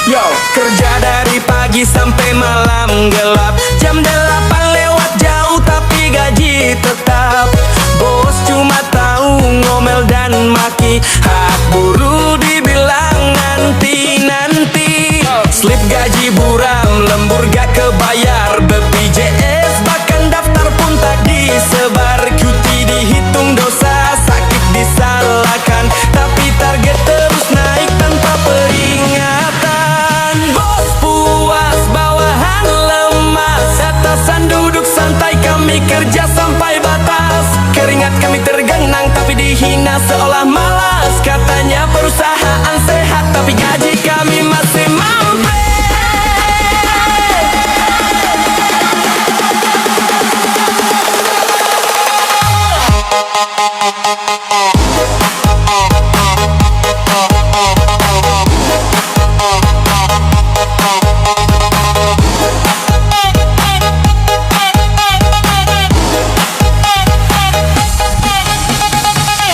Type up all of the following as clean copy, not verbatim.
Yo, kerja dari pagi sampai malam gelap. Jam 8 lewat jauh tapi gaji tetap. Bos cuma tahu ngomel dan maki. Hak buruh dibilang nanti-nanti. Slip gaji buram, lembur gak kebayar. BPJS bahkan daftar pun tak disebar. Cuti dihitung dosa, sakit disalahkan. Tapi target terus naik tanpa peringatan. Bos puas, bawahan lemas. Atasan duduk santai, kami kerja sampai batas. Keringat kami tergenang tapi dihina seolah malas. Katanya perusahaan sehat tapi gaji kami masih mampir.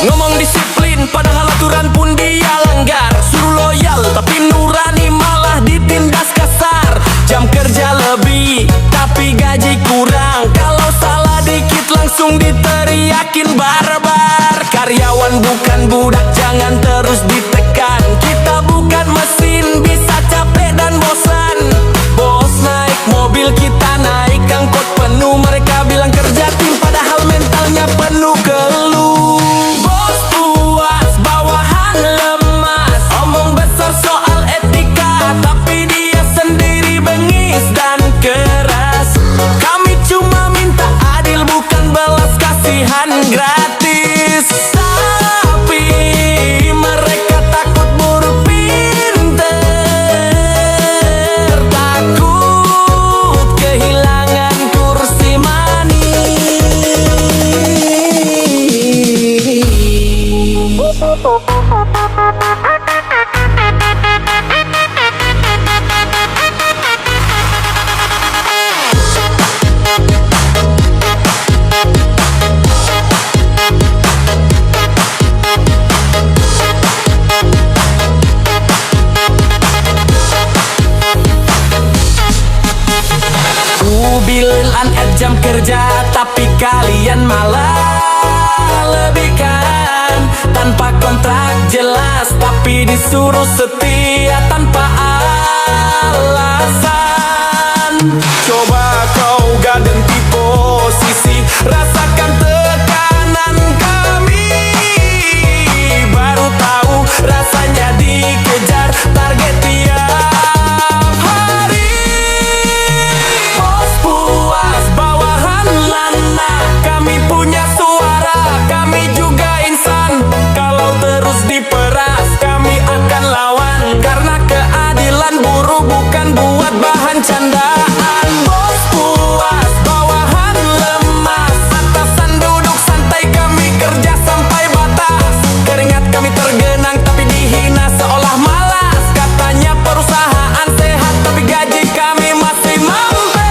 Ngomong disiplin padahal aturan pun dia langgar. Suruh loyal tapi nurani malah ditindas kasar. Jam kerja lebih tapi gaji kurang. Kalau salah dikit langsung diteriakin barbar. Karyawan bukan budak, jangan terus ditekan. Kita bukan mesin, bisa capek dan bosan. Bos naik mobil, kita naik angkot penuh. Mereka bilang kerja tim padahal mentalnya penuh keluh. Bos puas, bawahan lemas. Omong besar soal etika tapi dia sendiri bengis dan keras. Kami cuma minta adil bukan belas kasihan gratis. Tapi mereka takut buruh pinter. Takut kehilangan kursi bilang jam kerja tapi kalian malah lebihkan. Tanpa kontrak jelas tapi disuruh setia tanpa alasan. Coba kau ganti posisi, rasakan tekanan kami. Baru tahu rasanya dikejar target tiap hari. Bos puas, bawahan lana. Kami punya suara, kami juga insan. Kalau terus diperas, kami akan lawan. Karena keadilan buruh bukan buat bahan candaan. Bos puas, bawahan lemas. Atasan duduk santai, kami kerja sampai batas. Keringat kami tergenang tapi dihina seolah malas. Katanya perusahaan sehat tapi gaji kami masih mampir.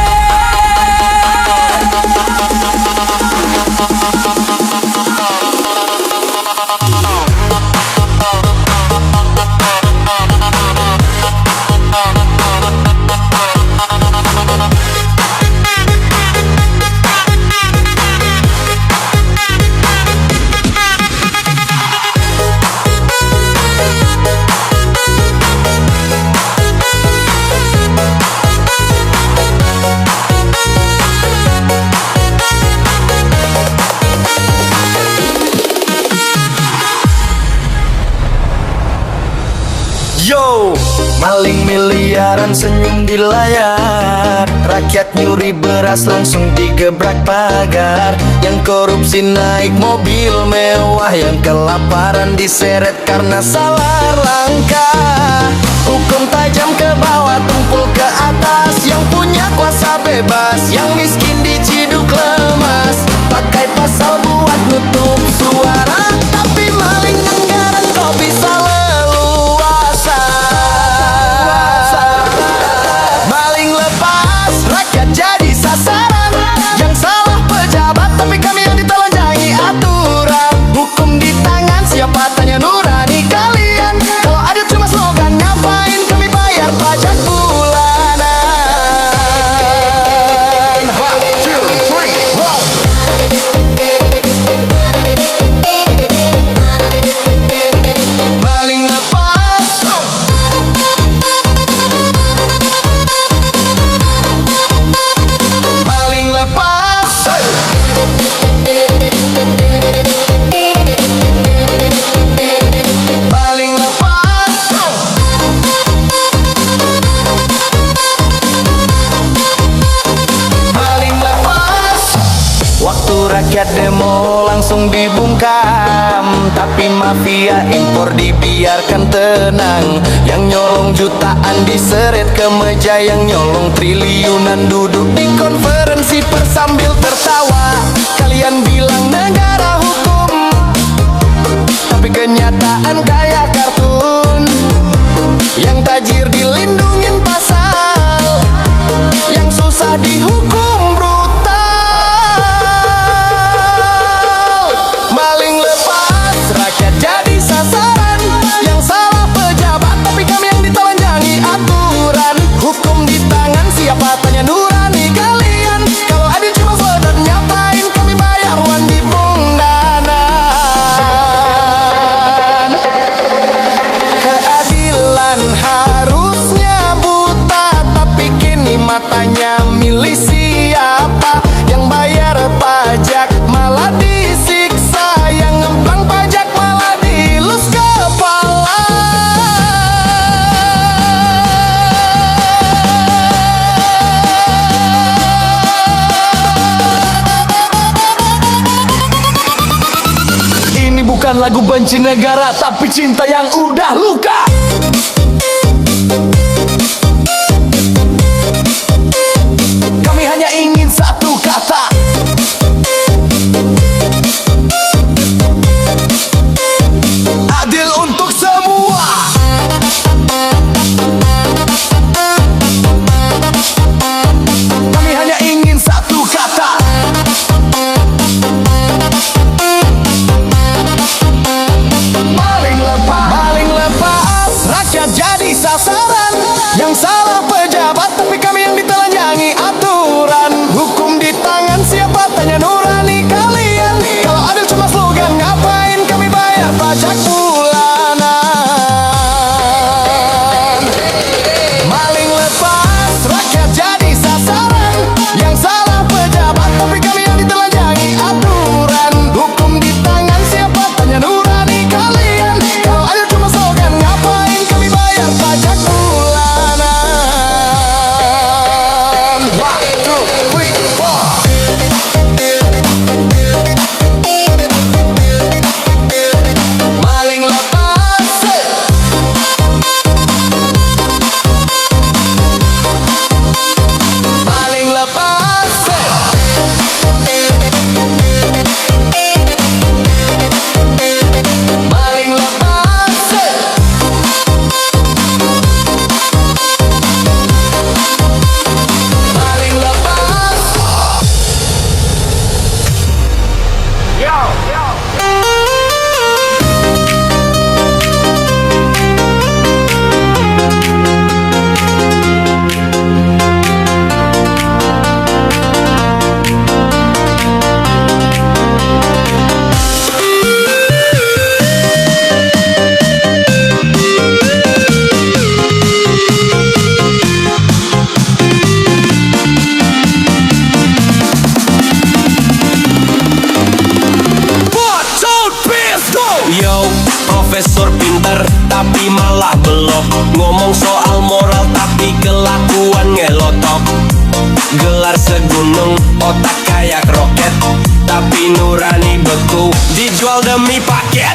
Yo, maling miliaran senyum di layar. Rakyat nyuri beras langsung digebrak pagar. Yang korupsi naik mobil mewah. Yang kelaparan diseret karena salah langkah. Hukum tajam ke bawah, tumpul ke atas. Yang punya kuasa bebas, yang miskin diciduk lemas. Pakai pasal buat nutup suara, tapi maling anggaran kau bisa leluasa. Maling lepas, rakyat jadi sasaran. Yang salah pejabat, tapi kami yang ditelanjangi aturan. Hukum di tangan, siapa tanya nurani kalian? Kalau ada cuma slogan, ngapain kami bayar? Rakyat demo langsung dibungkam, tapi mafia impor dibiarkan tenang. Yang nyolong jutaan diseret ke meja, yang nyolong triliunan duduk di konferensi pers sambil tertawa. Kalian bilang negara hukum, tapi kenyataan kayak kartun. Yang tajir dilindungin pasal, yang susah dihukum brutal. Maling lepas, rakyat jadi sasaran. Yang salah pejabat, tapi kami yang ditelanjangi aturan. Hukum di tangan siapa, tanya nurani kalian. Kalau adil cuma slogan, nyapain kami bayar uang di bungdanan. Keadilan harusnya buta, tapi kini matanya milih siapa. Yang bayar pajak malah disiksa, yang ngembang pajak malah dilus kepala. Ini bukan lagu benci negara, tapi cinta yang udah luka. Kami hanya ingin satu kata: adil untuk semua. Kami hanya ingin satu kata: maling lepas. Maling lepas, rakyat jadi sasaran. Yang salah pejabat, tapi kami yang ditelanjangi aturan. Hukum di tangan siapa, tanya nurani kalian. Kalau adil cuma slogan, ngapain kami bayar pajak bulanan. Maling lepas, rakyat jadi sasaran. Yang salah pejabat, tapi kami yang ditelanjangi aturan. Hukum di tangan siapa, tanya nurani kalian. Kalau adil cuma slogan, ngapain kami bayar pajak bulanan. One, two, three, four. Maling lepas, maling lepas, maling lepas, maling lepas. Yo, yo. Yo, profesor pinter tapi malah belok. Ngomong soal moral tapi kelakuan ngelotok. Gelar segunung, otak kayak roket, tapi nurani beku, dijual demi paket.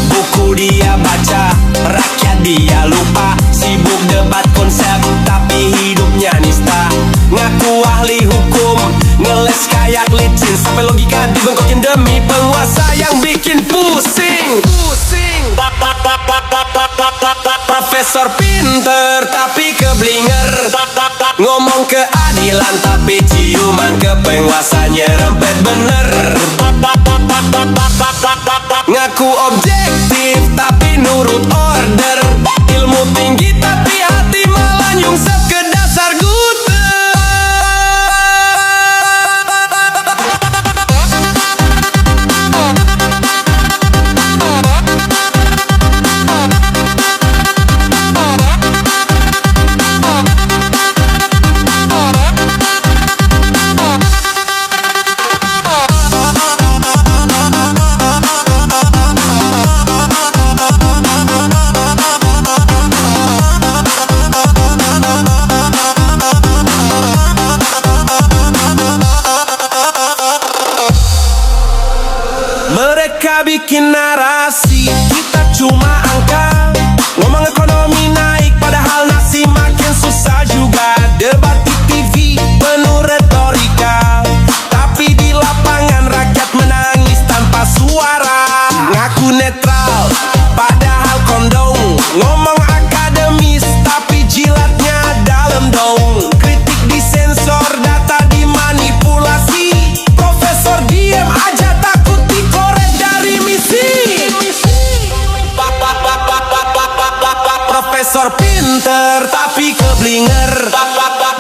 Buku dia baca, rakyat dia lupa. Sibuk debat konsep, tapi hidupnya nista. Ngaku ahli hukum, ngeles kayak licin, sampai logika dibengkokin demi penguasa yang bikin pusing. Profesor pinter tapi keblinger, ngomong keadilan tapi ciuman ke penguasanya rempet bener. Ngaku objektif tapi nurut order, ilmu tinggi tapi hati malah nyungsep ke dasar guter. keblinger.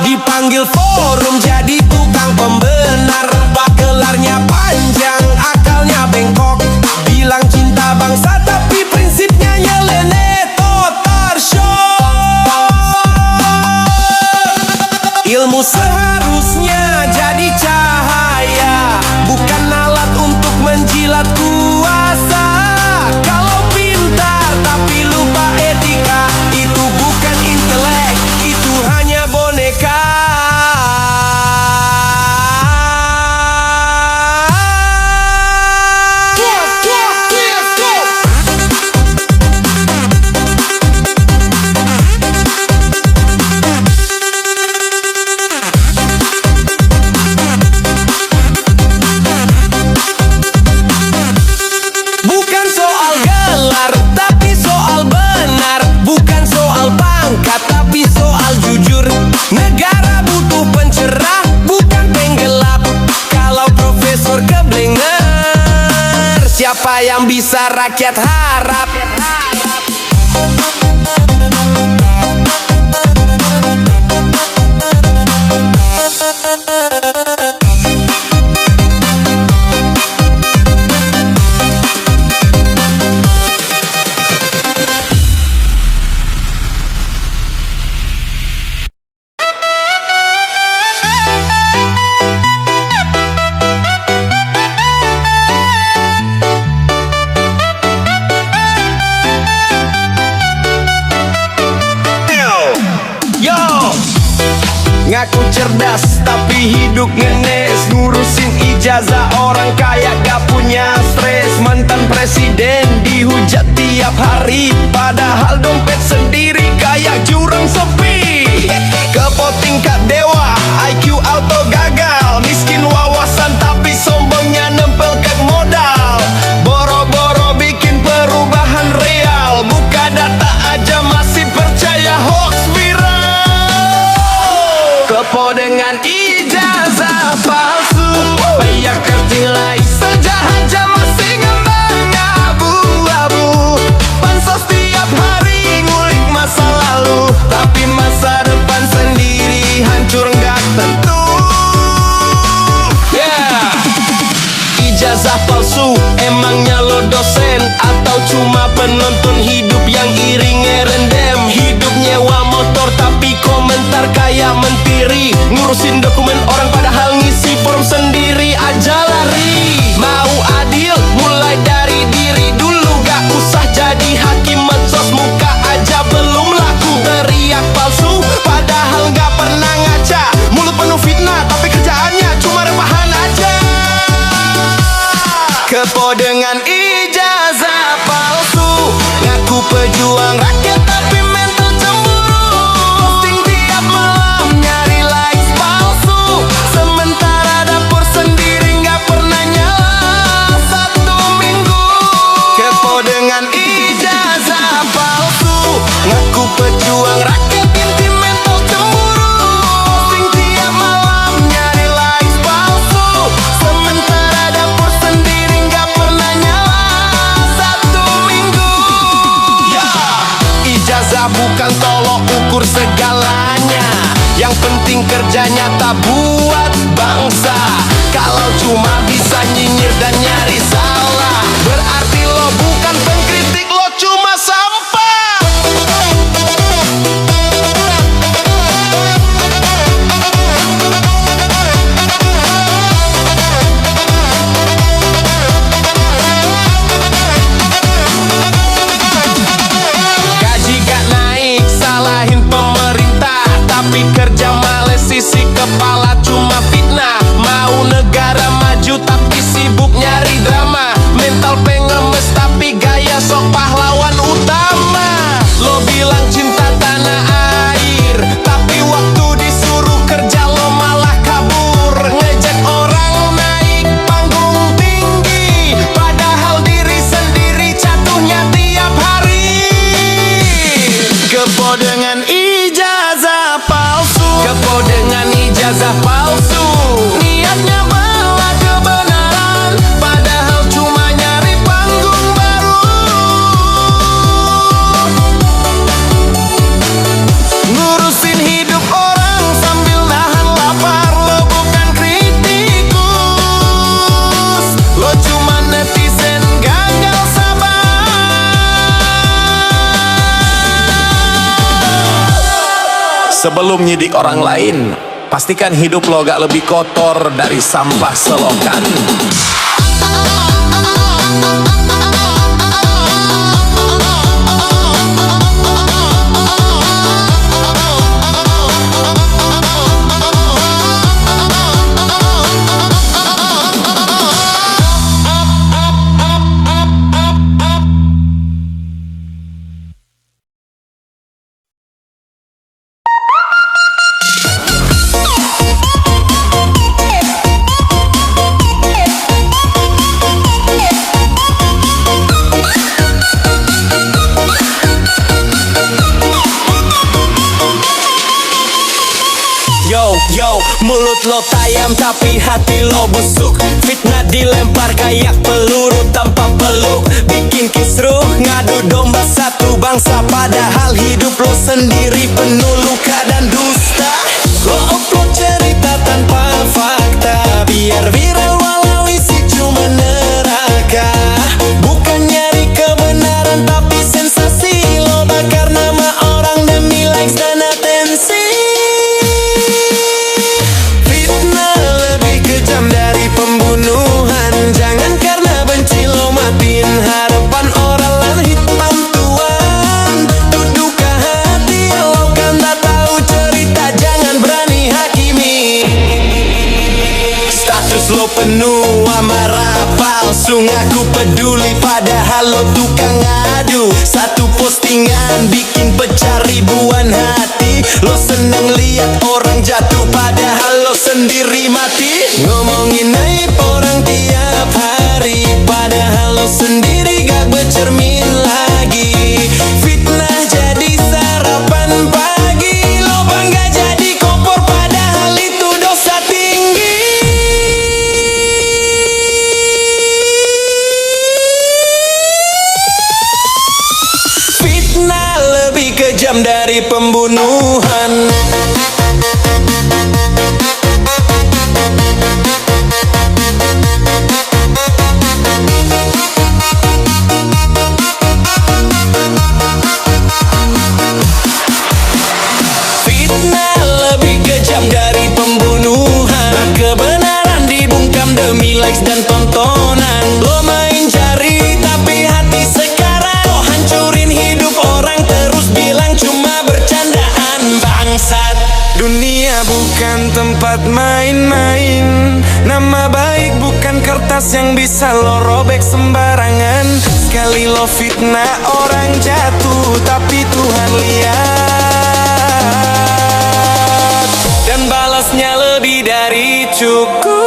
Dipanggil forum jadi tukang pembenar. Gelarnya panjang, akalnya bengkok. Bilang cinta bangsa tapi prinsipnya nyeleneh. Totar shock. Ilmu seharusnya jadi cahaya, bukan alat untuk menjilat kuasa. Kalau pintar tapi lupa etika, itu bukan intelek, itu hanya boneka. Bukan soal gelar, tapi soal benar. Bukan soal pangkat, tapi soal jujur. Negara butuh pencerah, bukan penggelap. Kalau profesor keblinger, siapa yang bisa rakyat harap? Ngaku cerdas tapi hidup ngenes, ngurusin ijazah orang kaya gak punya stres. Mantan presiden dihujat tiap hari, padahal dompet sendiri kayak jurang sepi. Kepo tingkat dewa, IQ auto gagal. Miskin wawasan tapi sombongnya nempel ke modal. Boro-boro bikin perubahan real, buka data aja masih percaya hoax viral. Kepo dengan ijazah palsu, bayar nilai sejahat jam masih ngembang abu-abu. Pansos tiap hari ngulik masa lalu, tapi masa depan sendiri hancur nggak tentu. Ijazah palsu, emangnya lo dosen atau cuma penonton hidup yang iringnya rendem? Hidup nyewa motor tapi komentar kayak mentiri, ngurusin dokumen orang padahal ngisi form sendiri aja lari. Mau adil mulai dari diri dulu, gak usah jadi hakim medsos, muka aja belum laku. Teriak palsu padahal gak pernah ngaca, mulut penuh fitnah tapi kerjaannya cuma rebahan aja. Kepo dengan ijazah palsu, ngaku pejuang rakyat tapi mental cemburu. Posting tiap malam nyari likes palsu, sementara dapur sendiri nggak pernah nyala 1 minggu. Kepo dengan ijazah palsu, ngaku pejuang rakyat inti mental cemburu. Posting tiap malam nyari likes palsu, sementara dapur sendiri nggak pernah nyala 1 minggu. Ijazah bukan tolok ukur segalanya, yang penting kerja nyata buat bangsa. Kalau cuma bisa nyinyir dan nyari salah, berarti lo bukan pengkritik, lo cuma sampah. Gaji gak naik, salahin pemerintah, tapi kerja males sisi kepala cuma fitnah. Mau negara maju tapi sibuk nyari drama, Sebelum nyidik orang lain, pastikan hidup lo gak lebih kotor dari sampah selokan. Yo, mulut lo tajam tapi hati lo busuk. Fitnah dilempar kayak peluru tanpa peluk. Bikin kisruh, ngadu domba satu bangsa. Padahal hidup lo sendiri penuh luka dan dusta. Lo upload cerita tanpa fakta, biar viral walau isi cuma neraka. Bukan nyari kebenaran tapi sensasi. Lo bakar nama orang demi likes dan atensi. Dari pembunuhan, jangan karena benci lo matiin harapan orang lain. Hitam tuan, duduk ke hati lo kan tak tahu cerita, jangan berani hakimi. Status lo penuh amarah palsu, ngaku peduli padahal lo tukang adu. Satu postingan bikin pecah ribuan hati. Lo seneng lihat orang jatuh padahal lo sendiri mati. Ngomongin aib orang tiap hari, padahal lo sendiri gak bercermin lagi. Fitnah jadi sarapan pagi, lo bangga jadi kompor padahal itu dosa tinggi. Fitnah lebih kejam dari pembunuhan. Dari pembunuhan, kebenaran dibungkam demi likes dan tontonan. Lo main cari tapi hati sekarang. Lo hancurin hidup orang terus bilang cuma bercandaan. Bangsat, dunia bukan tempat main-main. Nama baik bukan kertas yang bisa lo robek sembarangan. Sekali lo fitnah orang jatuh tapi Tuhan lihat, dan balasnya lebih dari cukup.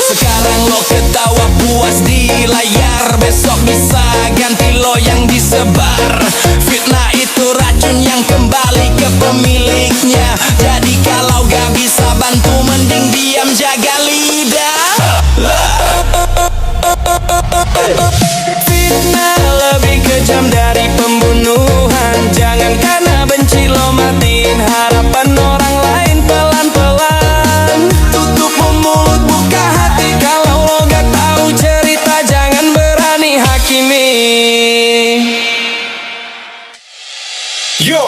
Sekarang lo ketawa puas di layar, besok bisa ganti lo yang disebar. Fitnah itu racun yang kembali ke pemiliknya. Jadi kalau gak bisa bantu mending diam jaga lidah. Fitnah lebih kejam dari pembunuhan. Jangan karena benci lo matiin harapan orang lain pelan-pelan. Tutup mulut buka hati, kalau lo gak tahu cerita jangan berani hakimi. Yo.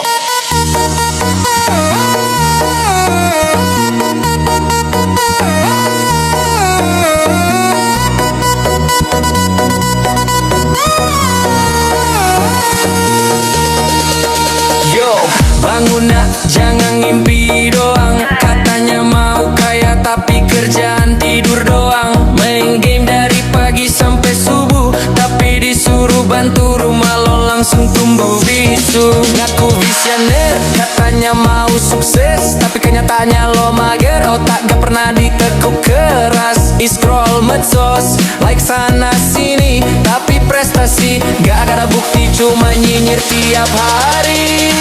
Bangun nak, jangan ngimpi doang. Katanya mau kaya tapi kerjaan tidur doang. Main game dari pagi sampai subuh, tapi disuruh bantu rumah lo langsung tumbuh bisu. Ngaku visioner, katanya mau sukses, tapi kenyataannya lo mager. Otak gak pernah ditekuk keras. Scroll medsos, like sana sini, tapi prestasi gak ada bukti, cuma nyinyir tiap hari.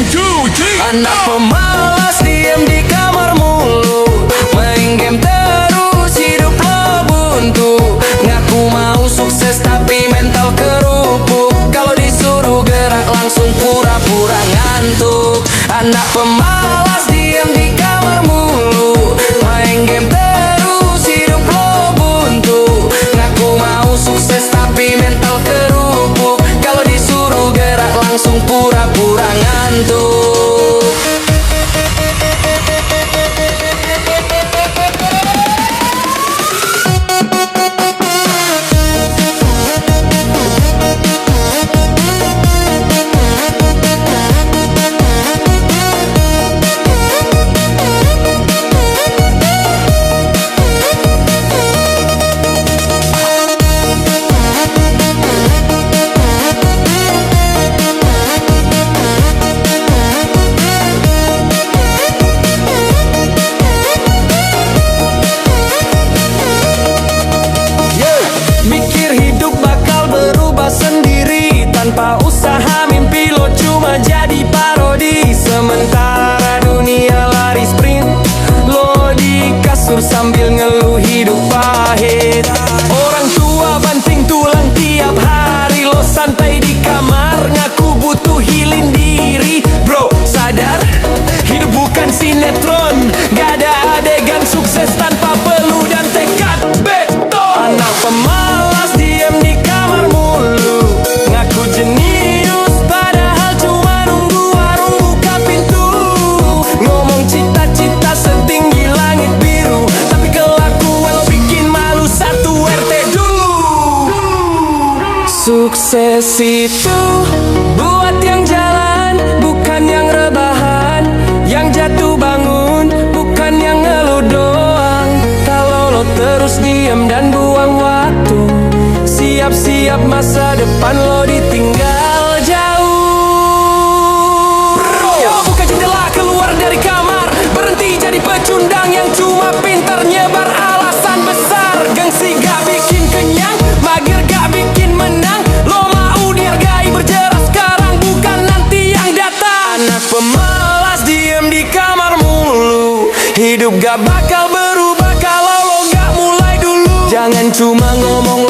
1, 2, 3, Anak pemalas diem di kamar mulu, main game terus hidup lo buntu. Ngaku mau sukses tapi ngantuk. Mikir hidup bakal berubah sendiri, tanpa usaha mimpi lo cuma jadi parodi. Sementara dunia lari sprint, lo di kasur sambil ngeluh hidup pahit. Orang tua banting tulang tiap hari, lo santai di kamar ngaku butuh healing diri. Bro, sadar, hidup bukan sinetron, gak ada adegan sukses tanpa peluh dan tekad beton. Anak pemalas diem di kamar mulu, ngaku jenius padahal cuma nunggu warung buka pintu. Ngomong cita-cita setinggi langit biru, tapi kelakuan lo bikin malu satu RT dulu. Sukses itu buat yang jalan, bukan yang rebahan, yang jatuh bangun, bukan yang ngeluh doang. Kalau lo terus diem dan buang waktu, siap-siap masa depan lo ditinggal jauh. Yo, buka jendela keluar dari kamar, berhenti jadi pecundang yang cuma pintar nyebar alasan besar. Gengsi gak bikin kenyang, mager gak bikin menang. Lo mau dihargai berjelas sekarang, bukan nanti yang datang. Anak pemalas diem di kamar mulu, hidup gak bakal berubah kalau lo gak mulai dulu. Jangan cuma ngomong